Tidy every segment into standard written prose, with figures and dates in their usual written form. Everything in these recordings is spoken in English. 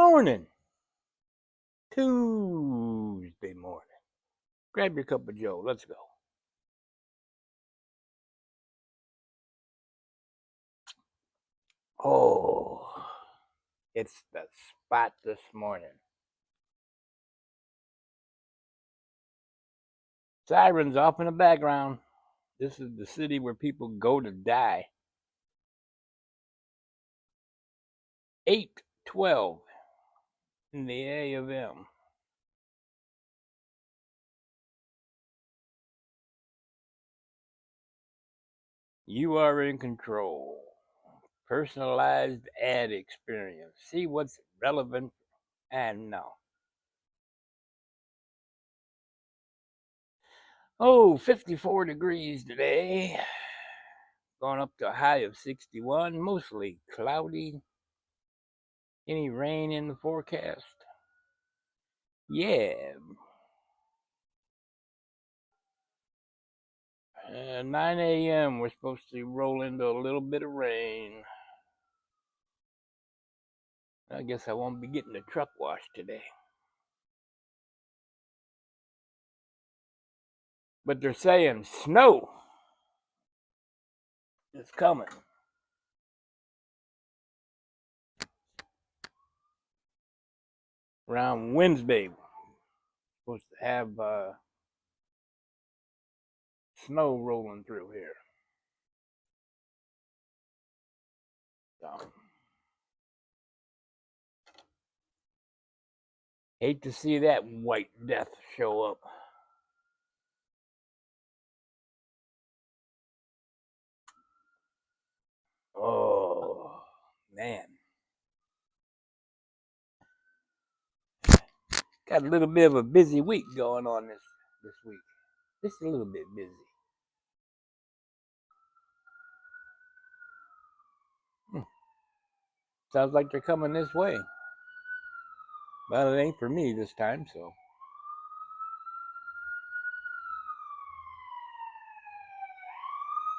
morning. Tuesday morning. Grab your cup of Joe. Let's go. Oh, it's the spot this morning. Sirens off in the background. This is the city where people go to die. 8:12 in the AM. You are in control. Personalized ad experience. See what's relevant and no. Oh, 54 degrees today. Going up to a high of 61. Mostly cloudy. Any rain in the forecast? Yeah. 9 a.m. We're supposed to roll into a little bit of rain. I guess I won't be getting the truck washed today. But they're saying snow is coming. Around Wednesday, we're supposed to have snow rolling through here. So, hate to see that white death show up. Oh, man. Got a little bit of a busy week going on this week. Just a little bit busy. Sounds like they're coming this way. Well, it ain't for me this time, so.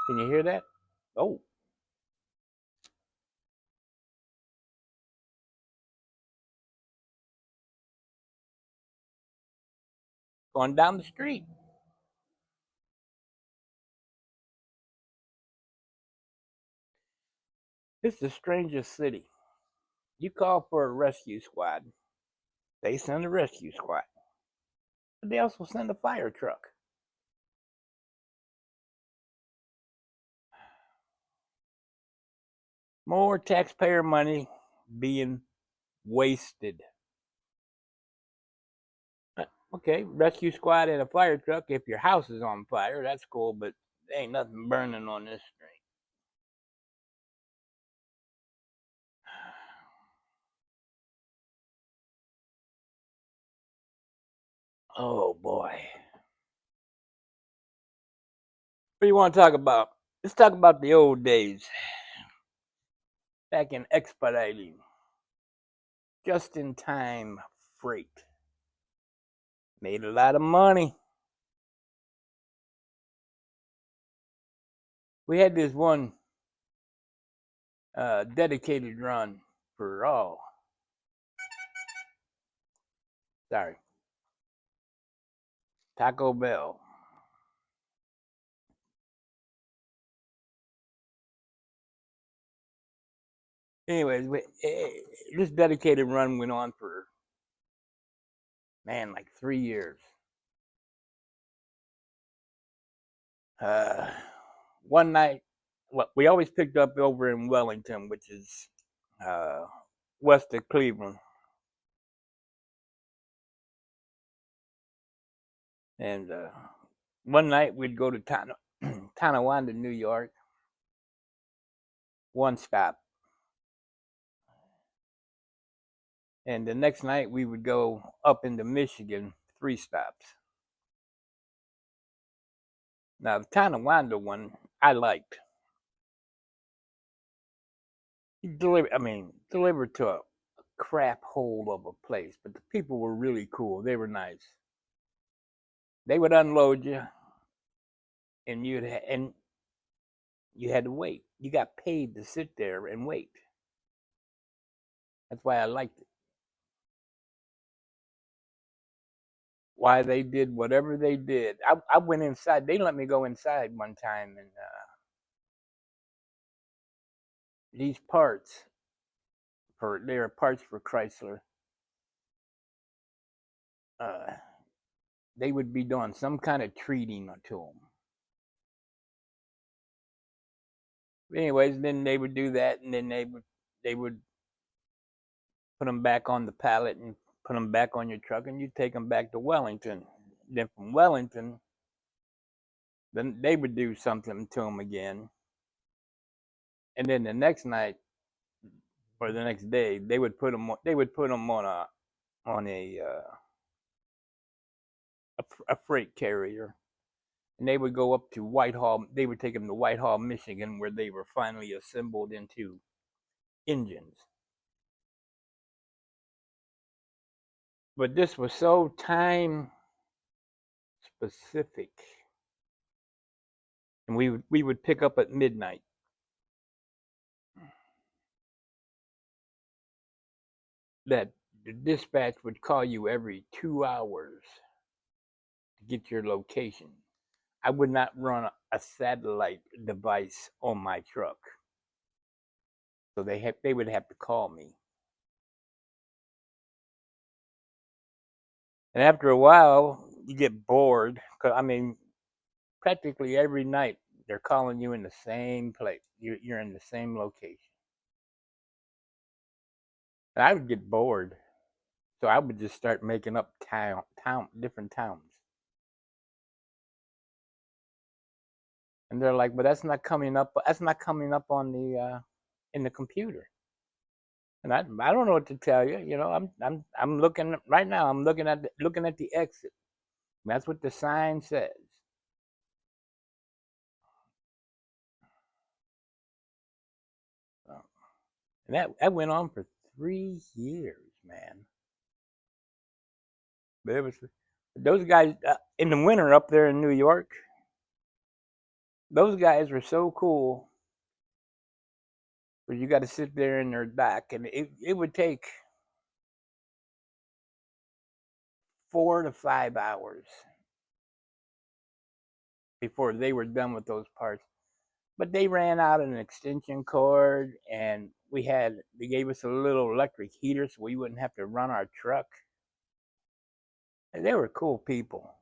Can you hear that? Oh. Going down the street. It's the strangest city. You call for a rescue squad, they send a rescue squad. But they also send a fire truck. More taxpayer money being wasted. Okay, rescue squad and a fire truck. If your house is on fire, that's cool, but there ain't nothing burning on this street. Oh boy. What do you want to talk about? Let's talk about the old days. Back in expediting. Just in time freight. Made a lot of money. We had this one dedicated run for sorry, Taco Bell. Anyways, this dedicated run went on for, man, like 3 years. Uh, One night, well, we always picked up over in Wellington, which is uh, west of Cleveland. And one night we'd go to Tonawanda, New York, one stop. And the next night we would go up into Michigan, 3 stops. Now the Tonawanda one I liked. Delivered to a crap hole of a place, but the people were really cool. They were nice. They would unload you, and you had to wait. You got paid to sit there and wait. That's why I liked it. why they did whatever they did. I went inside. They let me go inside one time, and these parts they are parts for Chrysler. Uh, they would be doing some kind of treating to them. Anyways, then they would do that, and then they would put them back on the pallet and put them back on your truck, and you take them back to Wellington. Then from Wellington, then they would do something to them again, and then the next night or the next day, they would put them. They would put them on a freight carrier, and they would go up to Whitehall. They would take them to Whitehall, Michigan, where they were finally assembled into engines. But this was so time specific, and we would pick up at midnight. That the dispatch would call you every 2 hours to get your location. I would not run a satellite device on my truck, so they would have to call me. And after a while, you get bored. Cause I mean, practically every night they're calling you in the same place. You're in the same location. And I would get bored, so I would just start making up different towns. And they're like, "But that's not coming up. That's not coming up on the in the computer." And I don't know what to tell you. You know, I'm looking right now. I'm looking at the exit. That's what the sign says. So, and that went on for 3 years, man. But it was those guys in the winter up there in New York. Those guys were so cool. But you got to sit there in their dock, and it would take 4 to 5 hours before they were done with those parts. But they ran out an extension cord, and they gave us a little electric heater so we wouldn't have to run our truck. And they were cool people.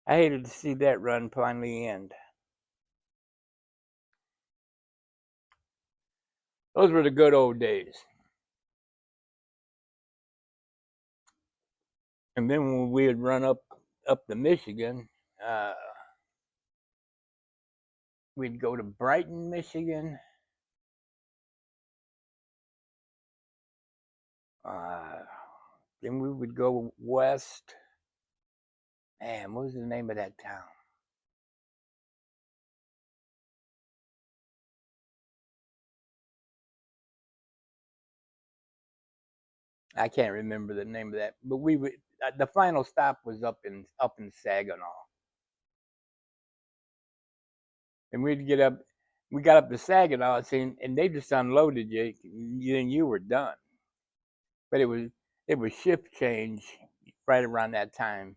I hated to see that run finally end. Those were the good old days. And then when we would run up to Michigan, we'd go to Brighton, Michigan. Then we would go west. Man, what was the name of that town? I can't remember the name of that, but we would. The final stop was up in Saginaw, and we'd get up. We got up to Saginaw, and they just unloaded you, and you were done. But it was shift change right around that time.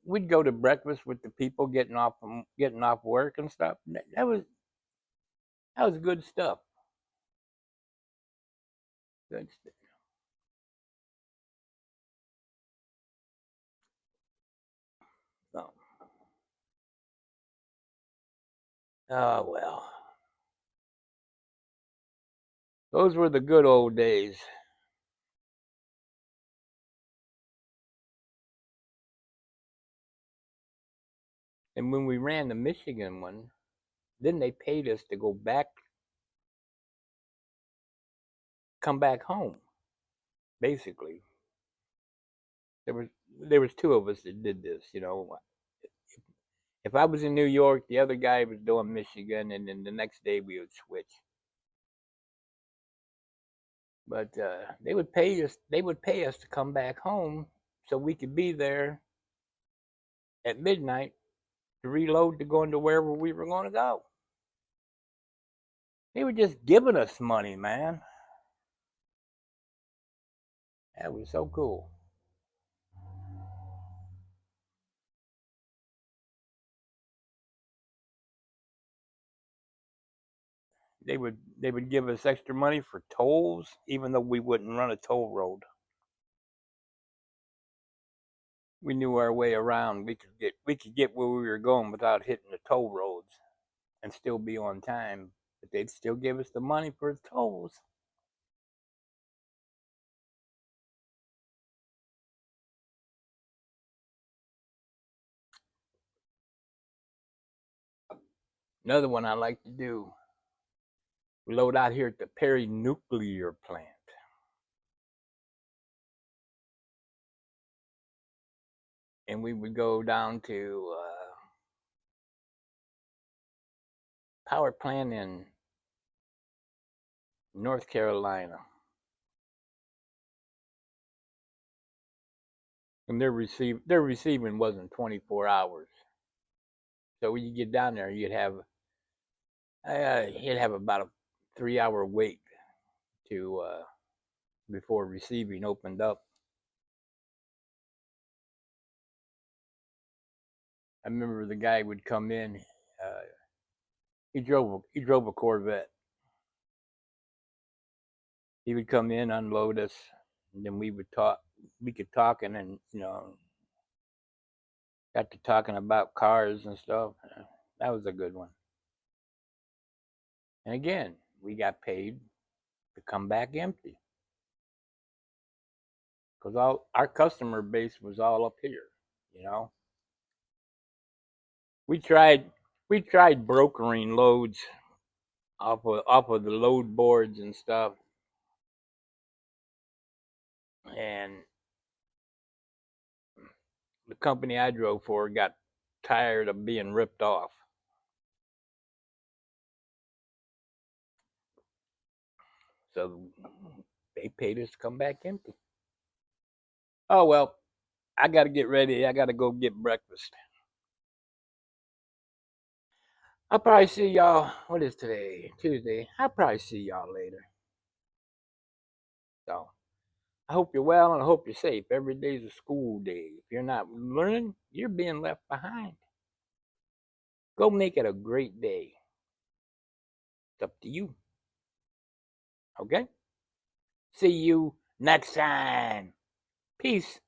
We'd go to breakfast with the people getting off work and stuff. That was good stuff. Good stuff. So, oh well, those were the good old days. And when we ran the Michigan one, then they paid us to come back home. Basically, there was there was two of us that did this. If I was in New York, the other guy was doing Michigan, and then the next day we would switch. But they would pay us. They would pay us to come back home so we could be there at midnight to reload to go into wherever we were going to go. They were just giving us money, man. That was so cool. they would give us extra money for tolls, even though we wouldn't run a toll road. We knew our way around. We could get where we were going without hitting the toll roads and still be on time. But they'd still give us the money for the tolls. Another one I like to do, we load out here at the Perry Nuclear Plant. And we would go down to power plant in North Carolina. And their receiving wasn't 24 hours. So when you get down there, you'd have about a 3-hour wait to before receiving opened up. I remember the guy would come in. He drove a Corvette. He would come in, unload us, and then we would talk. We could talk, and then got to talking about cars and stuff. That was a good one. And again, we got paid to come back empty because all our customer base was all up here. You know, we tried brokering loads off of the load boards and stuff, and the company I drove for got tired of being ripped off. So they paid us to come back empty. Oh well, I got to get ready. I got to go get breakfast. I'll probably see y'all. What is today? Tuesday. I'll probably see y'all later. So I hope you're well and I hope you're safe. Every day's a school day. If you're not learning, you're being left behind. Go make it a great day. It's up to you. Okay? See you next time. Peace.